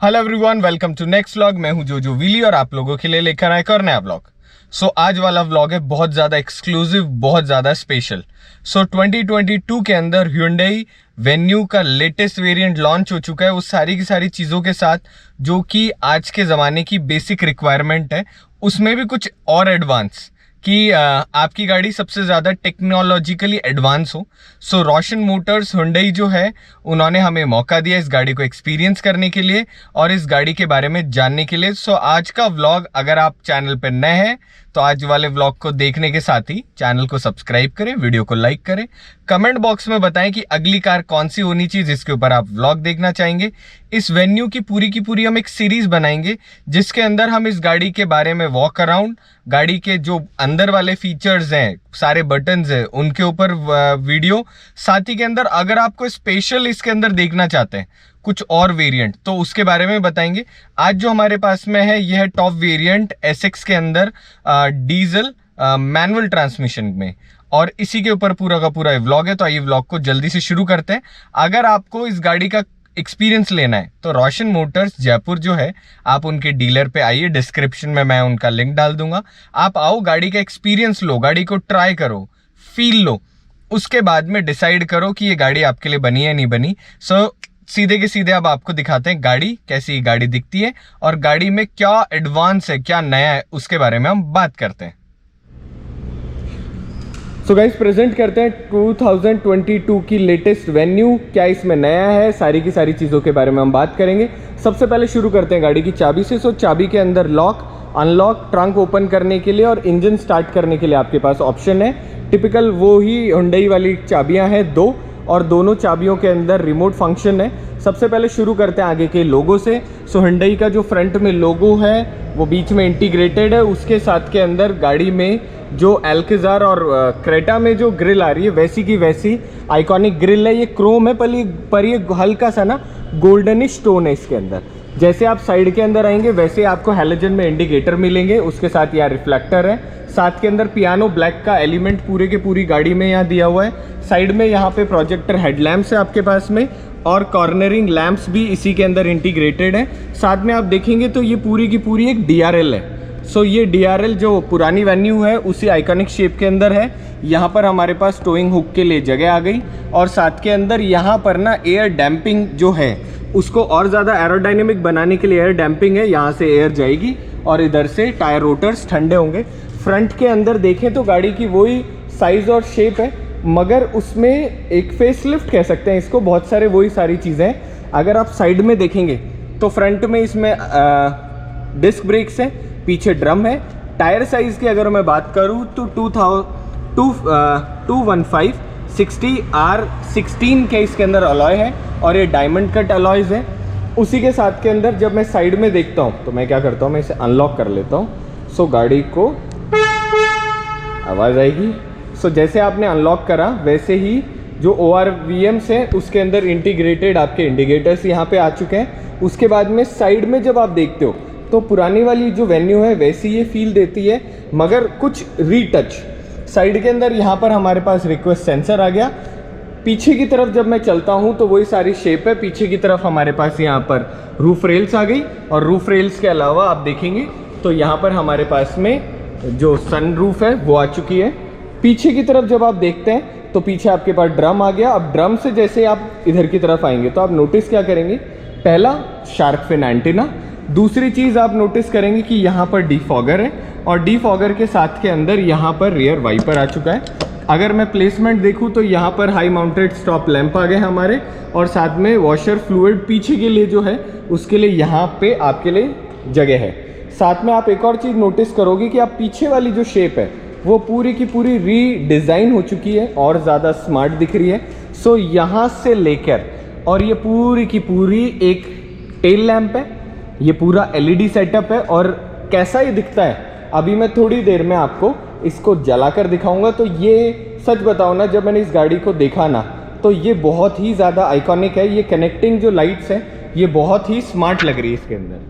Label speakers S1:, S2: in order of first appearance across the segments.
S1: Hello everyone, welcome to next vlog. मैं हूं जोजो विली और आप लोगों के लिए लेकर आए एक और नया व्लॉग। आज वाला व्लॉग है बहुत ज़्यादा एक्सक्लूसिव, बहुत ज़्यादा स्पेशल। 2022 के अंदर Hyundai वेन्यू का लेटेस्ट वेरिएंट लॉन्च हो चुका है, उस सारी की सारी चीज़ों के साथ जो कि आज के ज़माने की बेसिक रिक्वायरमेंट है, उसमें भी कुछ और एडवांस कि आपकी गाड़ी सबसे ज़्यादा टेक्नोलॉजिकली एडवांस हो। रोशन मोटर्स Hyundai जो है, उन्होंने हमें मौका दिया इस गाड़ी को एक्सपीरियंस करने के लिए और इस गाड़ी के बारे में जानने के लिए। आज का व्लॉग, अगर आप चैनल पर नए हैं तो आज वाले व्लॉग को देखने के साथ ही चैनल को सब्सक्राइब करें, वीडियो को लाइक करें, कमेंट बॉक्स में बताएं कि अगली कार कौन सी होनी चाहिए जिसके ऊपर आप व्लॉग देखना चाहेंगे। इस वेन्यू की पूरी हम एक सीरीज बनाएंगे जिसके अंदर हम इस गाड़ी के बारे में वॉक अराउंड, गाड़ी के जो अंदर वाले फीचर्स हैं, सारे बटन्स हैं, उनके ऊपर वीडियो, साथ ही के अंदर अगर आपको स्पेशल इसके अंदर देखना चाहते हैं कुछ और वेरिएंट तो उसके बारे में बताएंगे। आज जो हमारे पास में है यह है टॉप वेरिएंट SX के अंदर डीजल मैनुअल ट्रांसमिशन में, और इसी के ऊपर पूरा का पूरा व्लॉग है। तो आइए व्लॉग को जल्दी से शुरू करते हैं। अगर आपको इस गाड़ी का एक्सपीरियंस लेना है तो रोशन मोटर्स जयपुर जो है, आप उनके डीलर पे आइए, डिस्क्रिप्शन में मैं उनका लिंक डाल दूंगा। आप आओ, गाड़ी का एक्सपीरियंस लो, गाड़ी को ट्राई करो, फील लो, उसके बाद में डिसाइड करो कि ये गाड़ी आपके लिए बनी है नहीं बनी। सीधे के सीधे अब आपको दिखाते हैं गाड़ी कैसी गाड़ी दिखती है और गाड़ी में क्या एडवांस है, क्या नया है, उसके बारे में हम बात करते हैं। गाइस, प्रेजेंट करते हैं 2022 की लेटेस्ट वेन्यू, क्या इसमें नया है, सारी की सारी चीज़ों के बारे में हम बात करेंगे। सबसे पहले शुरू करते हैं गाड़ी की चाबी से। चाबी के अंदर लॉक, अनलॉक, ट्रंक ओपन करने के लिए और इंजन स्टार्ट करने के लिए आपके पास ऑप्शन है। टिपिकल वो ही Hyundai वाली चाबियां हैं दो, और दोनों चाबियों के अंदर रिमोट फंक्शन है। सबसे पहले शुरू करते हैं आगे के लोगो से। Hyundai का जो फ्रंट में लोगो है वो बीच में इंटीग्रेटेड है, उसके साथ के अंदर गाड़ी में जो एल्केजार और क्रेटा में जो ग्रिल आ रही है वैसी की वैसी आइकॉनिक ग्रिल है। ये क्रोम है पर ये हल्का सा ना गोल्डनिश टोन है इसके अंदर। जैसे आप साइड के अंदर आएंगे वैसे आपको हैलोजन में इंडिकेटर मिलेंगे, उसके साथ यहाँ रिफ्लेक्टर है। साथ के अंदर पियानो ब्लैक का एलिमेंट पूरे के पूरी गाड़ी में यहाँ दिया हुआ है। साइड में यहाँ पे प्रोजेक्टर हेडलैम्प्स है आपके पास में, और कॉर्नरिंग लैंप्स भी इसी के अंदर इंटीग्रेटेड है। साथ में आप देखेंगे तो ये पूरी की पूरी एक DRL है। ये DRL जो पुरानी वेन्यू है उसी आइकॉनिक शेप के अंदर है। यहाँ पर हमारे पास टोइंग हुक के लिए जगह आ गई, और साथ के अंदर यहाँ पर ना एयर डैम्पिंग जो है उसको और ज़्यादा एरोडाइनेमिक बनाने के लिए एयर डैम्पिंग है। यहाँ से एयर जाएगी और इधर से टायर रोटर्स ठंडे होंगे। फ्रंट के अंदर देखें तो गाड़ी की वही साइज़ और शेप है, मगर उसमें एक फेसलिफ्ट कह सकते हैं इसको, बहुत सारे वही सारी चीज़ें हैं। अगर आप साइड में देखेंगे तो फ्रंट में इसमें डिस्क ब्रेक्स हैं, पीछे ड्रम है। टायर साइज़ की अगर मैं बात करूँ तो 215 60R16 के इसके अंदर अलॉय है, और ये डायमंड कट अलॉयज़ है। उसी के साथ के अंदर जब मैं साइड में देखता हूँ तो मैं क्या करता हूँ, मैं इसे अनलॉक कर लेता हूँ। गाड़ी को आवाज़ आएगी। जैसे आपने अनलॉक करा वैसे ही जो ORVMs हैं उसके अंदर इंटीग्रेटेड आपके इंडिकेटर्स यहाँ पे आ चुके हैं। उसके बाद में साइड में जब आप देखते हो तो पुरानी वाली जो वेन्यू है वैसी ये फील देती है, मगर कुछ रीटच। साइड के अंदर यहाँ पर हमारे पास रिक्वेस्ट सेंसर आ गया। पीछे की तरफ जब मैं चलता हूँ तो वही सारी शेप है। पीछे की तरफ हमारे पास यहाँ पर रूफ रेल्स आ गई, और रूफ रेल्स के अलावा आप देखेंगे तो यहाँ पर हमारे पास में जो सन रूफ है वो आ चुकी है। पीछे की तरफ जब आप देखते हैं तो पीछे आपके पास ड्रम आ गया। अब ड्रम से जैसे आप इधर की तरफ आएंगे तो आप नोटिस क्या करेंगे, पहला शार्क फिन एंटीना, दूसरी चीज़ आप नोटिस करेंगे कि यहाँ पर डिफॉगर है, और डिफॉगर के साथ के अंदर यहाँ पर रियर वाइपर आ चुका है। अगर मैं प्लेसमेंट देखूँ तो यहाँ पर हाई माउंटेड स्टॉप लैंप आ गए हमारे, और साथ में वॉशर फ्लूइड पीछे के लिए जो है उसके लिए यहाँ पे आपके लिए जगह है। साथ में आप एक और चीज़ नोटिस करोगे कि आप पीछे वाली जो शेप है वो पूरी की पूरी रीडिज़ाइन हो चुकी है और ज़्यादा स्मार्ट दिख रही है। यहाँ से लेकर और ये पूरी की पूरी एक टेल लैंप है, ये पूरा LED सेटअप है। और कैसा ये दिखता है अभी मैं थोड़ी देर में आपको इसको जलाकर दिखाऊंगा। तो ये सच बताओ ना, जब मैंने इस गाड़ी को देखा ना तो ये बहुत ही ज़्यादा आइकॉनिक है। ये कनेक्टिंग जो लाइट्स हैं ये बहुत ही स्मार्ट लग रही है इसके अंदर।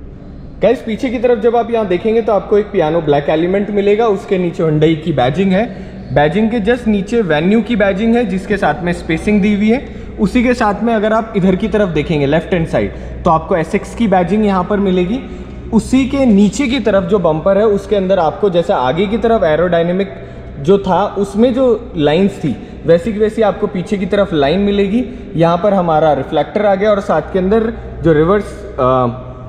S1: गाइस, पीछे की तरफ जब आप यहाँ देखेंगे तो आपको एक पियानो ब्लैक एलिमेंट मिलेगा। उसके नीचे Hyundai की बैजिंग है। बैजिंग के जस्ट नीचे वेन्यू की बैजिंग है जिसके साथ में स्पेसिंग दी हुई है। उसी के साथ में अगर आप इधर की तरफ देखेंगे लेफ्ट हैंड साइड, तो आपको एसेक्स की बैजिंग यहाँ पर मिलेगी। उसी के नीचे की तरफ जो बम्पर है उसके अंदर आपको जैसा आगे की तरफ एरोडायनेमिक जो था उसमें जो लाइंस थी वैसी की वैसी आपको पीछे की तरफ लाइन मिलेगी। यहाँ पर हमारा रिफ्लेक्टर आ गया और साथ के अंदर जो रिवर्स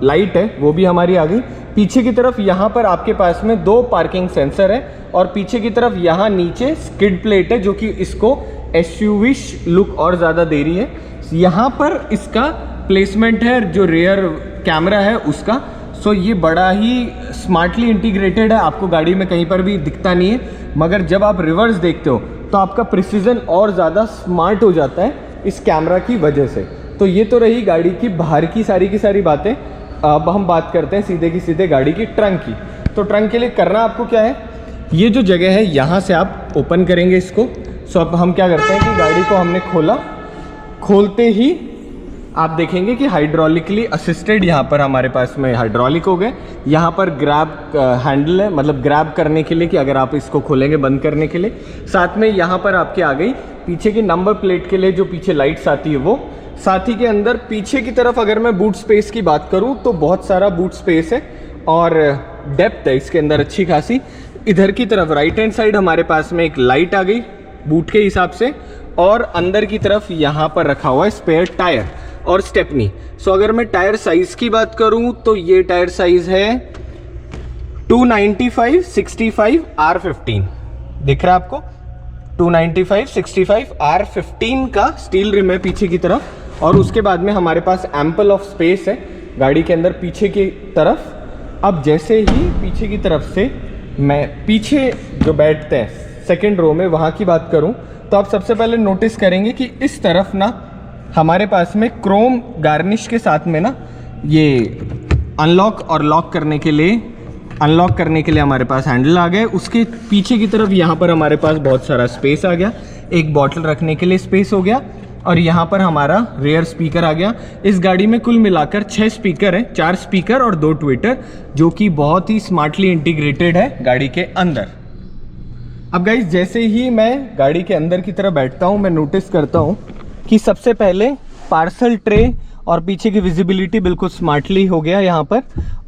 S1: लाइट है वो भी हमारी आ गई। पीछे की तरफ यहाँ पर आपके पास में 2 पार्किंग सेंसर है और पीछे की तरफ यहाँ नीचे स्किड प्लेट है जो कि इसको एसयूवीश लुक और ज़्यादा दे रही है। यहाँ पर इसका प्लेसमेंट है जो रियर कैमरा है उसका। सो ये बड़ा ही स्मार्टली इंटीग्रेटेड है, आपको गाड़ी में कहीं पर भी दिखता नहीं है, मगर जब आप रिवर्स देखते हो तो आपका प्रिसीजन और ज़्यादा स्मार्ट हो जाता है इस कैमरा की वजह से। तो ये तो रही गाड़ी की बाहर की सारी बातें। अब हम बात करते हैं सीधे की सीधे गाड़ी की ट्रंक की। तो ट्रंक के लिए करना आपको क्या है, ये जो जगह है यहाँ से आप ओपन करेंगे इसको। सो अब हम क्या करते हैं कि गाड़ी को हमने खोला, खोलते ही आप देखेंगे कि हाइड्रोलिकली असिस्टेड यहाँ पर हमारे पास में हाइड्रोलिक हो गए। यहाँ पर ग्रैब हैंडल है, मतलब ग्रैब करने के लिए कि अगर आप इसको खोलेंगे बंद करने के लिए। साथ में यहाँ पर आपके आ गई पीछे की नंबर प्लेट के लिए जो पीछे लाइट्स आती है वो। साथ ही के अंदर पीछे की तरफ अगर मैं बूट स्पेस की बात करूँ तो बहुत सारा बूट स्पेस है और डेप्थ है इसके अंदर अच्छी खासी। इधर की तरफ राइट हैंड साइड हमारे पास में एक लाइट आ गई बूट के हिसाब से, और अंदर की तरफ यहाँ पर रखा हुआ है स्पेयर टायर और स्टेपनी। सो अगर मैं टायर साइज की बात करूं तो ये टायर साइज है 295/65 R15, दिख रहा है आपको 295/65 R15 का स्टील रिम है पीछे की तरफ। और उसके बाद में हमारे पास एम्पल ऑफ स्पेस है गाड़ी के अंदर पीछे की तरफ। अब जैसे ही पीछे की तरफ से मैं पीछे जो बैठते हैं सेकेंड रो में वहाँ की बात करूँ तो आप सबसे पहले नोटिस करेंगे कि इस तरफ ना हमारे पास में क्रोम गार्निश के साथ में ना ये अनलॉक और लॉक करने के लिए हमारे पास हैंडल आ गए। उसके पीछे की तरफ यहाँ पर हमारे पास बहुत सारा स्पेस आ गया, एक बॉटल रखने के लिए स्पेस हो गया, और यहाँ पर हमारा रेयर स्पीकर आ गया। इस गाड़ी में कुल मिलाकर 6 स्पीकर हैं, 4 स्पीकर और 2 ट्विटर, जो कि बहुत ही स्मार्टली इंटीग्रेटेड है गाड़ी के अंदर। अब गाइस जैसे ही मैं गाड़ी के अंदर की तरफ बैठता हूँ मैं नोटिस करता हूँ कि सबसे पहले पार्सल ट्रे और पीछे की विजिबिलिटी बिल्कुल स्मार्टली हो गया यहाँ पर।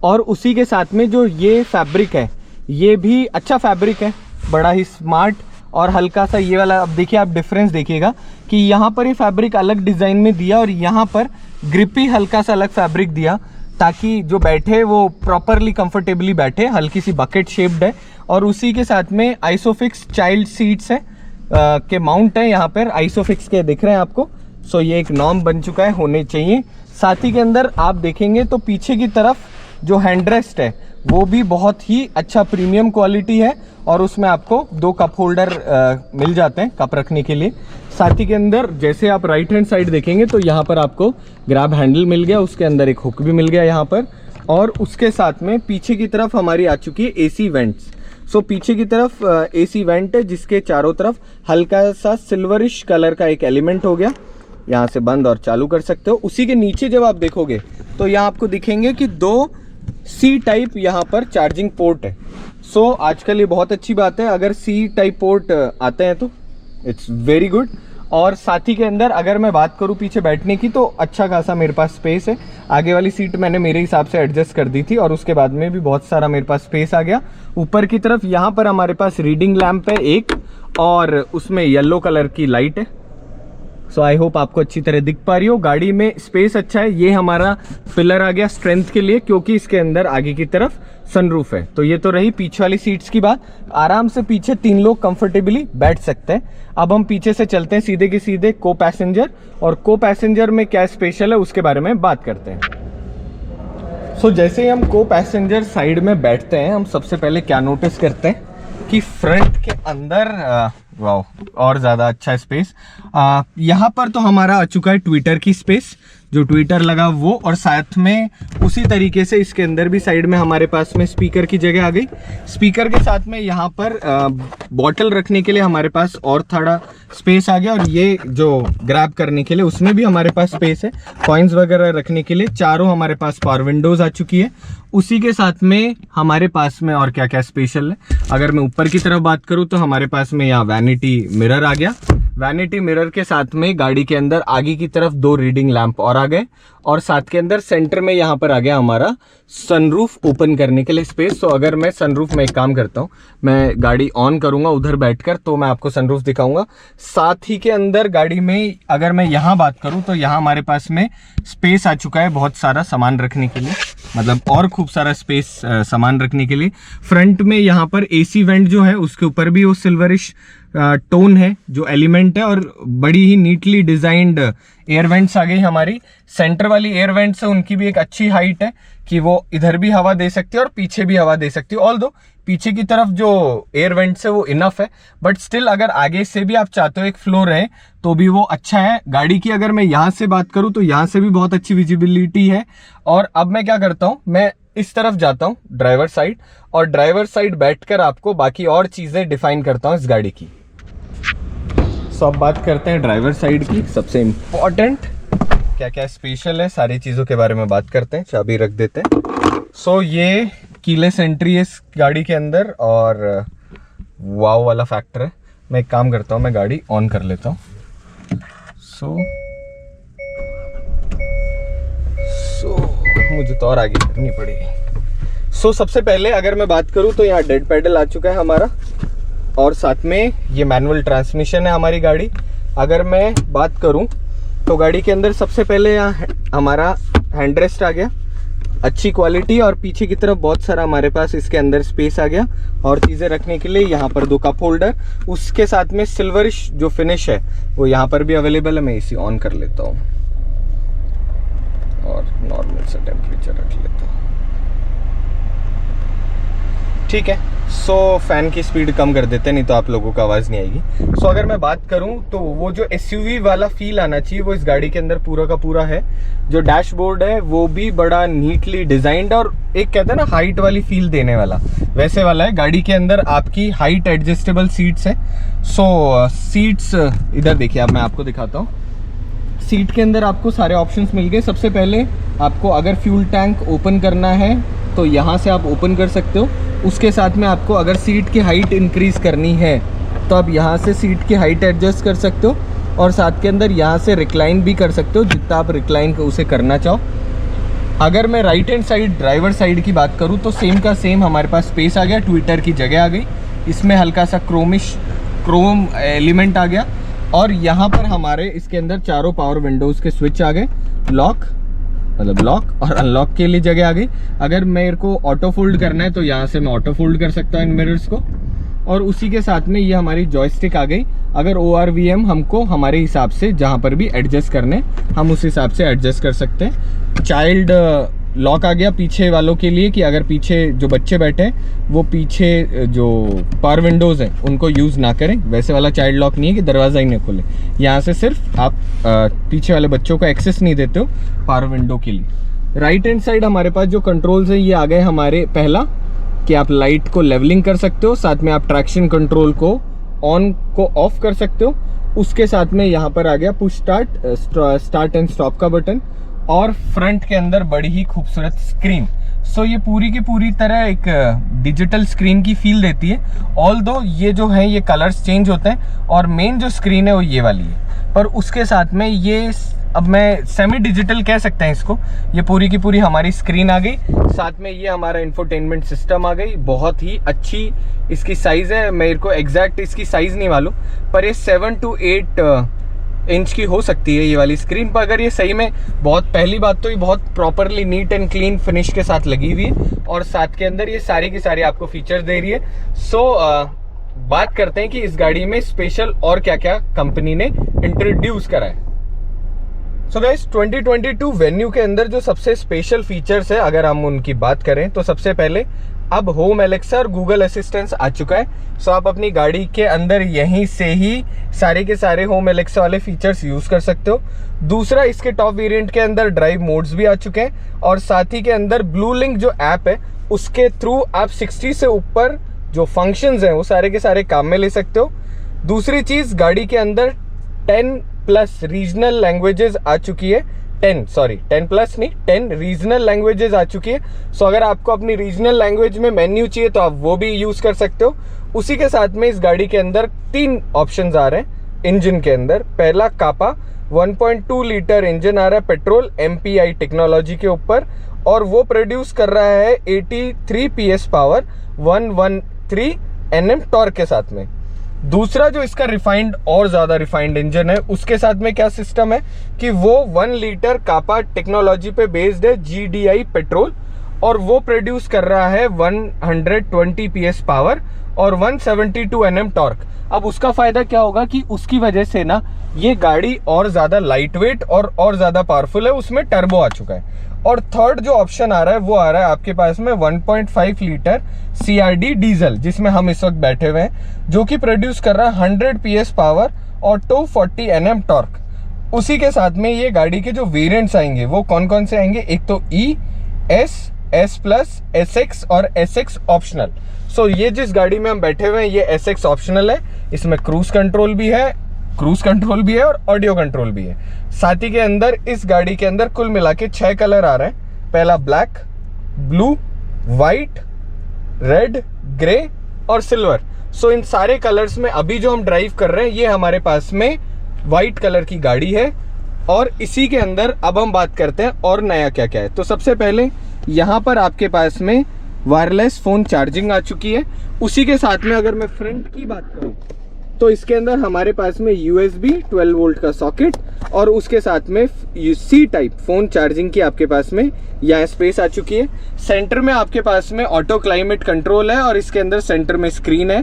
S1: और उसी के साथ में जो ये फैब्रिक है ये भी अच्छा फैब्रिक है, बड़ा ही स्मार्ट और हल्का सा ये वाला। अब देखिए आप डिफरेंस देखिएगा कि यहाँ पर ये फैब्रिक अलग डिज़ाइन में दिया और यहाँ पर ग्रिपी हल्का सा अलग फैब्रिक दिया, ताकि जो बैठे वो प्रॉपरली कंफर्टेबली बैठे। हल्की सी बकेट शेप्ड है और उसी के साथ में आइसोफिक्स चाइल्ड सीट्स है के माउंट है यहाँ पर आइसोफिक्स के, दिख रहे हैं आपको। सो ये एक नॉर्म बन चुका है, होने चाहिए। साथ ही के अंदर आप देखेंगे तो पीछे की तरफ जो हैंडरेस्ट है वो भी बहुत ही अच्छा प्रीमियम क्वालिटी है और उसमें आपको 2 कप होल्डर मिल जाते हैं कप रखने के लिए। साथ ही के अंदर जैसे आप राइट हैंड साइड देखेंगे तो यहाँ पर आपको ग्रैब हैंडल मिल गया, उसके अंदर एक हुक भी मिल गया यहाँ पर। और उसके साथ में पीछे की तरफ हमारी आ चुकी है एसी वेंट्स। सो पीछे की तरफ एसी वेंट है जिसके चारों तरफ हल्का सा सिल्वरिश कलर का एक एलिमेंट हो गया, यहाँ से बंद और चालू कर सकते हो। उसी के नीचे जब आप देखोगे तो यहाँ आपको दिखेंगे कि 2 सी टाइप यहाँ पर चार्जिंग पोर्ट है। सो आजकल ये बहुत अच्छी बात है, अगर सी टाइप पोर्ट आते हैं तो इट्स वेरी गुड। और साथ ही के अंदर अगर मैं बात करूँ पीछे बैठने की तो अच्छा खासा मेरे पास स्पेस है। आगे वाली सीट मैंने मेरे हिसाब से एडजस्ट कर दी थी और उसके बाद में भी बहुत सारा मेरे पास स्पेस आ गया। ऊपर की तरफ यहाँ पर हमारे पास रीडिंग लैंप है एक, और उसमें येलो कलर की लाइट है। सो आई होप आपको अच्छी तरह दिख पा रही हो। गाड़ी में स्पेस अच्छा है। ये हमारा पिलर आ गया स्ट्रेंथ के लिए, क्योंकि इसके अंदर आगे की तरफ सनरूफ है। तो ये तो रही पीछे वाली सीट्स की बात। आराम से पीछे 3 लोग कंफर्टेबली बैठ सकते हैं। अब हम पीछे से चलते हैं सीधे के सीधे को पैसेंजर, और को पैसेंजर में क्या स्पेशल है उसके बारे में बात करते हैं। सो जैसे ही हम को पैसेंजर साइड में बैठते हैं हम सबसे पहले क्या नोटिस करते हैं कि फ्रंट के अंदर वाओ और ज़्यादा अच्छा स्पेस। यहाँ पर तो हमारा आ चुका है ट्विटर की स्पेस, जो ट्विटर लगा वो, और साथ में उसी तरीके से इसके अंदर भी साइड में हमारे पास में स्पीकर की जगह आ गई। स्पीकर के साथ में यहाँ पर बॉटल रखने के लिए हमारे पास और थोड़ा स्पेस आ गया, और ये जो ग्रैब करने के लिए उसमें भी हमारे पास स्पेस है। कॉइन्स वगैरह रखने के लिए चारों हमारे पास पावर विंडोज आ चुकी है। उसी के साथ में हमारे पास में और क्या क्या स्पेशल है, अगर मैं ऊपर की तरफ बात करूं तो हमारे पास में यहाँ वैनिटी मिरर आ गया। वैनिटी मिरर के साथ में गाड़ी के अंदर आगे की तरफ 2 रीडिंग लैंप और आ गए, और साथ के अंदर सेंटर में यहाँ पर आ गया हमारा सनरूफ ओपन करने के लिए स्पेस। तो अगर मैं सनरूफ में एक काम करता हूँ, मैं गाड़ी ऑन करूंगा उधर बैठकर तो मैं आपको सनरूफ दिखाऊंगा। साथ ही के अंदर गाड़ी में अगर मैं यहाँ बात करूँ तो यहाँ हमारे पास में स्पेस आ चुका है बहुत सारा सामान रखने के लिए, मतलब और खूब सारा स्पेस सामान रखने के लिए। फ्रंट में यहाँ पर एसी वेंट जो है उसके ऊपर भी वो सिल्वरिश टोन है जो एलिमेंट है, और बड़ी ही नीटली डिजाइंड एयर वेंट्स आ गई हमारी। सेंटर वाली एयर वेंट्स है उनकी भी एक अच्छी हाइट है कि वो इधर भी हवा दे सकती है और पीछे भी हवा दे सकती है। ऑल्दो पीछे की तरफ जो एयर वेंट्स है वो इनफ है, बट स्टिल अगर आगे से भी आप चाहते हो एक फ्लोर है तो भी वो अच्छा है। गाड़ी की अगर मैं यहाँ से बात करूँ तो यहाँ से भी बहुत अच्छी विजिबिलिटी है। और अब मैं क्या करता हूँ, मैं इस तरफ जाता हूँ ड्राइवर साइड, और ड्राइवर साइड बैठकर आपको बाकी और चीजें डिफाइन करता हूँ इस गाड़ी की। सो अब बात करते हैं ड्राइवर साइड की, सबसे इम्पोर्टेंट क्या क्या स्पेशल है सारी चीज़ों के बारे में बात करते हैं। चाबी रख देते हैं। सो ये कीलेस एंट्री है इस गाड़ी के अंदर, और वाव वाला फैक्टर है। मैं एक काम करता हूँ, मैं गाड़ी ऑन कर लेता हूँ। सो मुझे तो और आगे करनी पड़ेगी। सो सबसे पहले अगर मैं बात करूँ तो यहाँ डेड पैडल आ चुका है हमारा, और साथ में ये मैनुअल ट्रांसमिशन है हमारी गाड़ी। अगर मैं बात करूं तो गाड़ी के अंदर सबसे पहले यहाँ हमारा हैंड रेस्ट आ गया, अच्छी क्वालिटी, और पीछे की तरफ बहुत सारा हमारे पास इसके अंदर स्पेस आ गया और चीज़ें रखने के लिए। यहाँ पर 2 कप होल्डर, उसके साथ में सिल्वरिश जो फिनिश है वो यहाँ पर भी अवेलेबल है। मैं इसी ऑन कर लेता हूँ और नॉर्मल सा टेम्परेचर रख लेता हूँ, ठीक है। सो फैन की स्पीड कम कर देते हैं, नहीं तो आप लोगों को आवाज़ नहीं आएगी। सो अगर मैं बात करूं तो वो जो एसयूवी वाला फील आना चाहिए वो इस गाड़ी के अंदर पूरा का पूरा है। जो डैशबोर्ड है वो भी बड़ा नीटली डिजाइंड, और एक कहते हैं ना हाइट वाली फील देने वाला, वैसे वाला है। गाड़ी के अंदर आपकी हाइट एडजस्टेबल सीट्स है। सो सीट्स इधर देखिए, अब मैं आपको दिखाता हूँ। सीट के अंदर आपको सारे ऑप्शंस मिल गए। सबसे पहले आपको अगर फ्यूल टैंक ओपन करना है तो यहाँ से आप ओपन कर सकते हो। उसके साथ में आपको अगर सीट की हाइट इंक्रीज़ करनी है तो आप यहाँ से सीट की हाइट एडजस्ट कर सकते हो, और साथ के अंदर यहाँ से रिक्लाइन भी कर सकते हो जितना आप रिक्लाइन उसे करना चाहो। अगर मैं right hand side driver side की बात करूँ तो सेम का सेम हमारे पास स्पेस आ गया, ट्विटर की जगह आ गई। इसमें हल्का सा क्रोम एलिमेंट आ गया, और यहाँ पर हमारे इसके अंदर चारों पावर विंडोज़ के स्विच आ गए। लॉक और अनलॉक के लिए जगह आ गई। अगर मेरे को ऑटो फोल्ड करना है तो यहाँ से मैं ऑटो फोल्ड कर सकता हूँ इन मिरर्स को, और उसी के साथ में ये हमारी जॉयस्टिक आ गई। अगर ORVM हमको हमारे हिसाब से जहाँ पर भी एडजस्ट करने हम उस हिसाब से एडजस्ट कर सकते हैं। चाइल्ड लॉक आ गया पीछे वालों के लिए, कि अगर पीछे जो बच्चे बैठे हैं वो पीछे जो पावर विंडोज़ हैं उनको यूज़ ना करें। वैसे वाला चाइल्ड लॉक नहीं है कि दरवाज़ा ही नहीं खोले, यहाँ से सिर्फ आप पीछे वाले बच्चों को एक्सेस नहीं देते हो पावर विंडो के लिए। राइट हैंड साइड हमारे पास जो कंट्रोल्स हैं ये आ गए हमारे, पहला कि आप लाइट को लेवलिंग कर सकते हो, साथ में आप ट्रैक्शन कंट्रोल को ऑन को ऑफ कर सकते हो। उसके साथ में यहाँ पर आ गया पुश स्टार्ट एंड स्टॉप का बटन, और फ्रंट के अंदर बड़ी ही खूबसूरत स्क्रीन। सो ये पूरी की पूरी तरह एक डिजिटल स्क्रीन की फील देती है। ऑल्दो ये जो है ये कलर्स चेंज होते हैं, और मेन जो स्क्रीन है वो ये वाली है, पर उसके साथ में ये अब मैं सेमी डिजिटल कह सकते हैं इसको। ये पूरी की पूरी हमारी स्क्रीन आ गई, साथ में ये हमारा इंफोटेनमेंट सिस्टम आ गई। बहुत ही अच्छी इसकी साइज़ है, मेरे को एग्जैक्ट इसकी साइज़ नहीं मालूम, पर ये 7 to 8 इंच की हो सकती है ये वाली स्क्रीन। पर अगर ये सही में बहुत, पहली बात तो ये बहुत properly NEET and clean finish के साथ लगी हुई है, और साथ के अंदर ये सारी की सारी आपको फीचर्स दे रही है। सो बात करते हैं कि इस गाड़ी में स्पेशल और क्या क्या कंपनी ने इंट्रोड्यूस करा है। सो गाइस 2022 वेन्यू के अंदर जो सबसे स्पेशल फीचर्स है अगर हम उनकी बात करें तो सबसे पहले अब होम एलेक्सा और गूगल असिस्टेंस आ चुका है। सो आप अपनी गाड़ी के अंदर यहीं से ही सारे के सारे होम एलेक्सा वाले फीचर्स यूज़ कर सकते हो। दूसरा, इसके टॉप वेरिएंट के अंदर ड्राइव मोड्स भी आ चुके हैं और साथ ही के अंदर ब्लू लिंक जो ऐप है उसके थ्रू आप 60 से ऊपर जो फंक्शंस हैं वो सारे के सारे काम में ले सकते हो। दूसरी चीज़, गाड़ी के अंदर 10+ रीजनल लैंग्वेजेस आ चुकी है। 10 रीजनल लैंग्वेजेस आ चुकी है। सो अगर आपको अपनी रीजनल लैंग्वेज में मेन्यू चाहिए तो आप वो भी यूज़ कर सकते हो। उसी के साथ में इस गाड़ी के अंदर 3 ऑप्शंस आ रहे हैं इंजन के अंदर। पहला, कापा 1.2 लीटर इंजन आ रहा है पेट्रोल MPI टेक्नोलॉजी के ऊपर, और वो प्रोड्यूस कर रहा है 83 PS पावर 113 Nm टॉर्क के साथ में। दूसरा, जो इसका रिफाइंड और ज़्यादा रिफाइंड इंजन है उसके साथ में क्या सिस्टम है कि वो 1 लीटर कापा टेक्नोलॉजी पे बेस्ड है GDI पेट्रोल, और वो प्रोड्यूस कर रहा है 120 PS पावर और 172 Nm टॉर्क। अब उसका फ़ायदा क्या होगा कि उसकी वजह से ना ये गाड़ी और ज़्यादा लाइट वेट और ज़्यादा पावरफुल है, उसमें टर्बो आ चुका है। और थर्ड जो ऑप्शन आ रहा है वो आ रहा है आपके पास में 1.5 लीटर CRD डीजल, जिसमें हम इस वक्त बैठे हुए हैं, जो कि प्रोड्यूस कर रहा है 100 PS पावर और 240 Nm टॉर्क। उसी के साथ में ये गाड़ी के जो वेरिएंट्स आएंगे वो कौन कौन से आएंगे, एक तो E, S, S+, SX और SX ऑप्शनल। सो ये जिस गाड़ी में हम बैठे हुए हैं ये SX ऑप्शनल है। इसमें क्रूज कंट्रोल भी है और ऑडियो कंट्रोल भी है। साथ ही के अंदर इस गाड़ी के अंदर कुल मिला के 6 कलर आ रहे हैं। पहला black, blue, white, red, grey और सिल्वर। सो इन सारे कलर्स में अभी जो हम ड्राइव कर रहे हैं ये हमारे पास में वाइट कलर की गाड़ी है। और इसी के अंदर अब हम बात करते हैं और नया क्या क्या है। तो सबसे पहले यहाँ पर आपके पास में वायरलेस फ़ोन चार्जिंग आ चुकी है। उसी के साथ में अगर मैं फ्रंट की बात करूँ तो इसके अंदर हमारे पास में USB 12 वोल्ट का सॉकेट और उसके साथ में C टाइप फ़ोन चार्जिंग की आपके पास में यहाँ स्पेस आ चुकी है। सेंटर में आपके पास में ऑटो क्लाइमेट कंट्रोल है और इसके अंदर सेंटर में स्क्रीन है।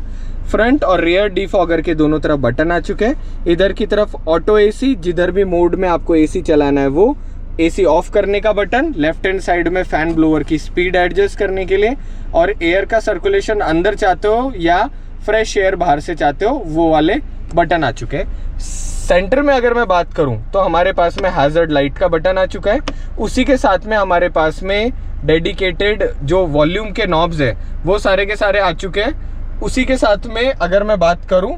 S1: फ्रंट और रियर डिफॉगर के दोनों तरफ बटन आ चुके हैं। इधर की तरफ ऑटो AC, जिधर भी मोड में आपको AC चलाना है वो AC ऑफ करने का बटन। लेफ्ट हैंड साइड में फैन ब्लोअर की स्पीड एडजस्ट करने के लिए, और एयर का सर्कुलेशन अंदर चाहते हो या फ्रेश एयर बाहर से चाहते हो वो वाले बटन आ चुके हैं। सेंटर में अगर मैं बात करूं तो हमारे पास में हैजर्ड लाइट का बटन आ चुका है। उसी के साथ में हमारे पास में डेडिकेटेड जो वॉल्यूम के नॉब्स है वो सारे के सारे आ चुके हैं। उसी के साथ में अगर मैं बात करूं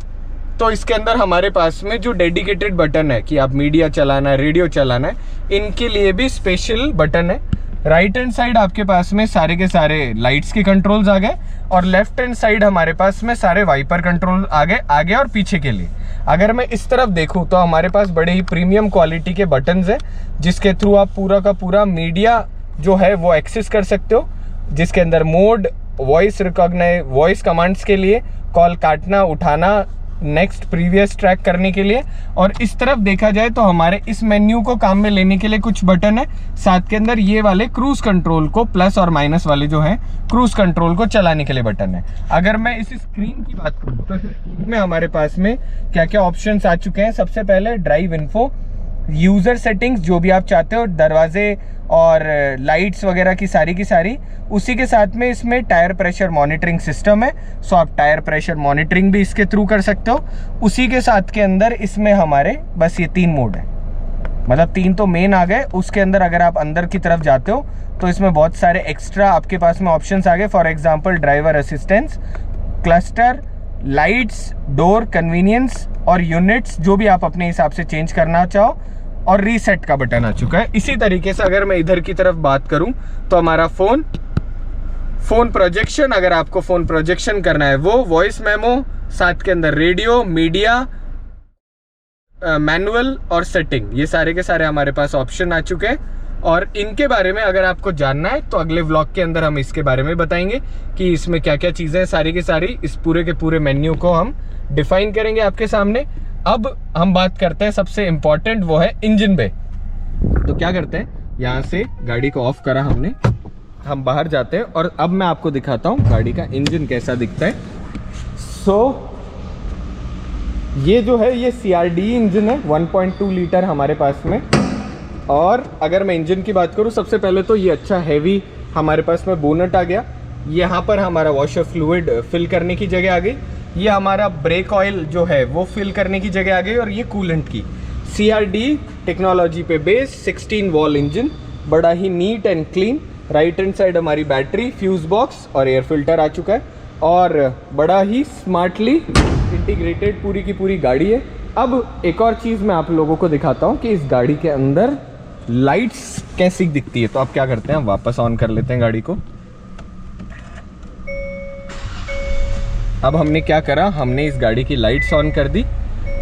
S1: तो इसके अंदर हमारे पास में जो डेडिकेटेड बटन है कि आप मीडिया चलाना है, रेडियो चलाना है, इनके लिए भी स्पेशल बटन है। राइट हैंड साइड आपके पास में सारे के सारे लाइट्स के कंट्रोल्स आ गए, और लेफ्ट हैंड साइड हमारे पास में सारे वाइपर कंट्रोल आ गए आगे और पीछे के लिए। अगर मैं इस तरफ देखूं तो हमारे पास बड़े ही प्रीमियम क्वालिटी के बटन्स हैं जिसके थ्रू आप पूरा का पूरा मीडिया जो है वो एक्सेस कर सकते हो, जिसके अंदर mode, voice recognise, voice commands के लिए, कॉल काटना, उठाना, नेक्स्ट, प्रीवियस ट्रैक करने के लिए। और इस तरफ देखा जाए तो हमारे इस मेन्यू को काम में लेने के लिए कुछ बटन है। साथ के अंदर ये वाले क्रूज कंट्रोल को, प्लस और माइनस वाले जो है क्रूज कंट्रोल को चलाने के लिए बटन है। अगर मैं इस स्क्रीन की बात करूँ तो स्क्रीन में हमारे पास में क्या क्या ऑप्शंस आ चुके हैं। सबसे पहले ड्राइव इन्फो, यूज़र सेटिंग्स, जो भी आप चाहते हो, दरवाजे और लाइट्स वगैरह की सारी। उसी के साथ में इसमें टायर प्रेशर मॉनिटरिंग सिस्टम है। सो आप टायर प्रेशर मॉनिटरिंग भी इसके थ्रू कर सकते हो। उसी के साथ के अंदर इसमें हमारे बस ये 3 मोड है, मतलब 3 तो मेन आ गए। उसके अंदर अगर आप अंदर की तरफ जाते हो तो इसमें बहुत सारे एक्स्ट्रा आपके पास में ऑप्शंस आ गए। For example driver assistance, cluster, lights, door, convenience और यूनिट्स, जो भी आप अपने हिसाब से चेंज करना चाहो, और रीसेट का बटन आ चुका है। इसी तरीके से अगर मैं इधर की तरफ बात करूं तो हमारा फोन प्रोजेक्शन, अगर आपको फोन प्रोजेक्शन करना है वो, वॉइस मेमो, साथ के अंदर रेडियो, मीडिया, मैनुअल और सेटिंग, ये सारे के सारे हमारे पास ऑप्शन आ चुके हैं। और इनके बारे में अगर आपको जानना है तो अगले व्लॉग के अंदर हम इसके बारे में बताएंगे कि इसमें क्या क्या चीज़ें सारी की सारी, इस पूरे के पूरे मेन्यू को हम डिफाइन करेंगे आपके सामने। अब हम बात करते हैं सबसे इम्पॉर्टेंट, वो है इंजन बे। तो क्या करते हैं, यहाँ से गाड़ी को ऑफ करा हमने, हम बाहर जाते हैं और अब मैं आपको दिखाता हूँ गाड़ी का इंजन कैसा दिखता है। ये जो है ये CRD इंजन है, 1.2 लीटर हमारे पास में। और अगर मैं इंजन की बात करूँ, सबसे पहले तो ये अच्छा हैवी हमारे पास में बोनट आ गया। यहाँ पर हमारा वॉशर फ्लूइड फिल करने की जगह आ गई, ये हमारा ब्रेक ऑयल जो है वो फिल करने की जगह आ गई, और ये कूलेंट की CRD टेक्नोलॉजी पे बेस्ड 16 वॉल इंजन, बड़ा ही neat and clean. Right hand side हमारी बैटरी, फ्यूज़ बॉक्स और एयर फिल्टर आ चुका है, और बड़ा ही स्मार्टली इंटीग्रेटेड पूरी की पूरी गाड़ी है। अब एक और चीज़ मैं आप लोगों को दिखाता हूँ कि इस गाड़ी के अंदर लाइट्स कैसी दिखती है। तो आप क्या करते हैं, वापस ऑन कर लेते हैं गाड़ी को। अब हमने क्या करा, हमने इस गाड़ी की लाइट्स ऑन कर दी।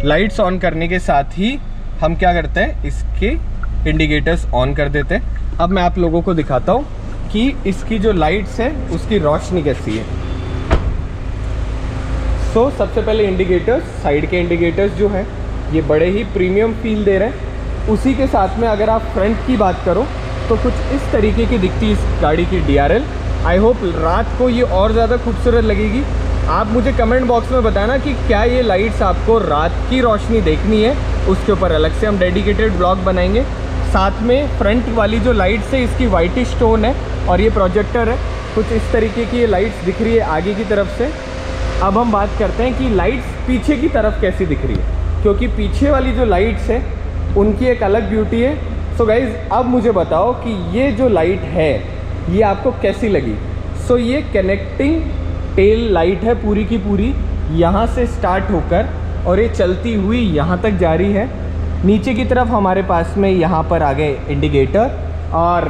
S1: लाइट्स ऑन करने के साथ ही हम क्या करते हैं, इसके इंडिकेटर्स ऑन कर देते हैं। अब मैं आप लोगों को दिखाता हूँ कि इसकी जो लाइट्स है उसकी रोशनी कैसी है। सबसे पहले इंडिकेटर्स, साइड के इंडिकेटर्स जो है ये बड़े ही प्रीमियम फील दे रहे हैं। उसी के साथ में अगर आप फ्रंट की बात करो तो कुछ इस तरीके की दिखती है इस गाड़ी की DRL। आई होप रात को ये और ज़्यादा खूबसूरत लगेगी। आप मुझे कमेंट बॉक्स में बताना कि क्या ये लाइट्स आपको रात की रोशनी देखनी है, उसके ऊपर अलग से हम डेडिकेटेड ब्लॉग बनाएंगे। साथ में फ्रंट वाली जो लाइट्स है इसकी वाइटिश टोन है और ये प्रोजेक्टर है, कुछ इस तरीके की ये लाइट्स दिख रही है आगे की तरफ से। अब हम बात करते हैं कि लाइट्स पीछे की तरफ कैसी दिख रही है, क्योंकि पीछे वाली जो लाइट्स है उनकी एक अलग ब्यूटी है। सो गाइज़ अब मुझे बताओ कि ये जो लाइट है ये आपको कैसी लगी। ये कनेक्टिंग टेल लाइट है पूरी की पूरी, यहाँ से स्टार्ट होकर और ये चलती हुई यहाँ तक जा रही है। नीचे की तरफ हमारे पास में यहाँ पर आ गए इंडिकेटर और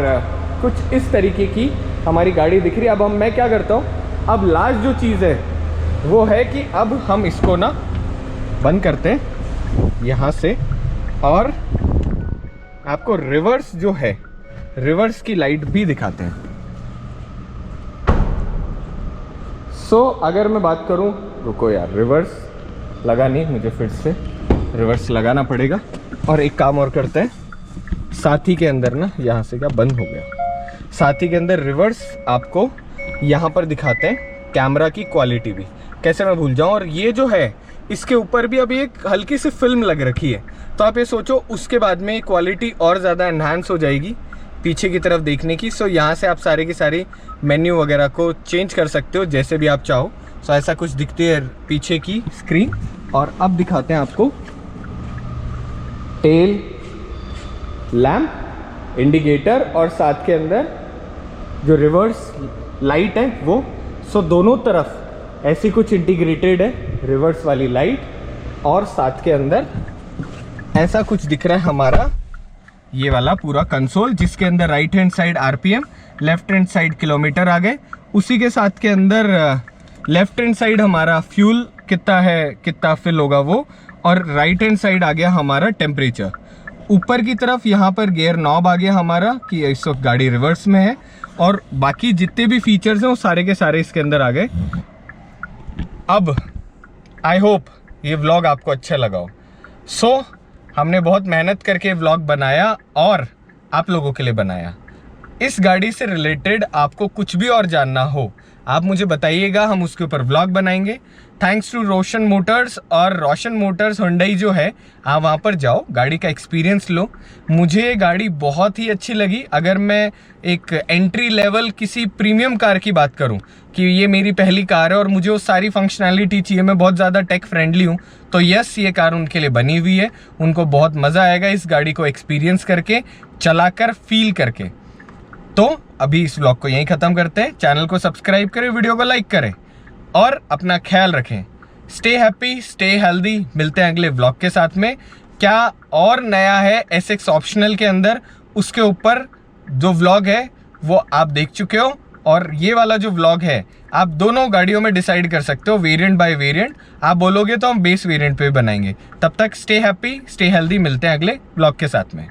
S1: कुछ इस तरीके की हमारी गाड़ी दिख रही है। अब मैं क्या करता हूँ, अब लास्ट जो चीज़ है वो है कि अब हम इसको ना बंद करते हैं यहाँ से, और आपको रिवर्स जो है, रिवर्स की लाइट भी दिखाते हैं। अगर मैं बात करूं, रुको यार, रिवर्स लगा नहीं, मुझे फिर से रिवर्स लगाना पड़ेगा। और एक काम और करते हैं, साथी के अंदर ना यहाँ से क्या बंद हो गया, साथी के अंदर रिवर्स आपको यहाँ पर दिखाते हैं, कैमरा की क्वालिटी भी कैसे मैं भूल जाऊँ। और ये जो है इसके ऊपर भी अभी एक हल्की सी फिल्म लग रखी है, तो आप ये सोचो उसके बाद में क्वालिटी और ज़्यादा एनहांस हो जाएगी पीछे की तरफ देखने की। यहाँ से आप सारे की सारी मेन्यू वगैरह को चेंज कर सकते हो जैसे भी आप चाहो। ऐसा कुछ दिखती है पीछे की स्क्रीन। और अब दिखाते हैं आपको टेल लैंप, इंडिकेटर और साथ के अंदर जो रिवर्स लाइट है वो। दोनों तरफ ऐसी कुछ इंटीग्रेटेड है रिवर्स वाली लाइट, और साथ के अंदर ऐसा कुछ दिख रहा है हमारा ये वाला पूरा कंसोल, जिसके अंदर right hand side RPM, left hand side kilometre आ गए। उसी के साथ के अंदर लेफ्ट हैंड साइड हमारा फ्यूल कितना है, कितना फिल होगा वो, और राइट हैंड साइड आ गया हमारा टेम्परेचर। ऊपर की तरफ यहाँ पर गियर नॉब आ गया हमारा कि इस वक्त गाड़ी रिवर्स में है, और बाकी जितने भी फीचर्स हैं वो सारे के सारे इसके अंदर आ गए। अब आई होप ये व्लॉग आपको अच्छा लगा हो। हमने बहुत मेहनत करके व्लॉग बनाया और आप लोगों के लिए बनाया। इस गाड़ी से रिलेटेड आपको कुछ भी और जानना हो आप मुझे बताइएगा, हम उसके ऊपर व्लॉग बनाएंगे। थैंक्स टू रोशन मोटर्स, और रोशन मोटर्स हुंडई जो है आप वहाँ पर जाओ, गाड़ी का एक्सपीरियंस लो। मुझे ये गाड़ी बहुत ही अच्छी लगी। अगर मैं एक एंट्री लेवल किसी प्रीमियम कार की बात करूं कि ये मेरी पहली कार है और मुझे वो सारी फंक्शनैलिटी चाहिए, मैं बहुत ज़्यादा टेक फ्रेंडली हूं, तो यस ये कार उनके लिए बनी हुई है। उनको बहुत मज़ा आएगा इस गाड़ी को एक्सपीरियंस करके, चलाकर, फील करके। तो अभी इस व्लॉग को यहीं ख़त्म करते हैं। चैनल को सब्सक्राइब करें, वीडियो को लाइक करें और अपना ख्याल रखें। Stay happy, stay healthy. मिलते हैं अगले व्लॉग के साथ में। क्या और नया है SX ऑप्शनल के अंदर, उसके ऊपर जो व्लॉग है वो आप देख चुके हो, और ये वाला जो व्लॉग है आप दोनों गाड़ियों में डिसाइड कर सकते हो वेरिएंट बाय वेरिएंट। आप बोलोगे तो हम बेस वेरिएंट पे बनाएंगे। तब तक स्टे हैप्पी, स्टे हेल्दी। मिलते हैं अगले व्लॉग के साथ में।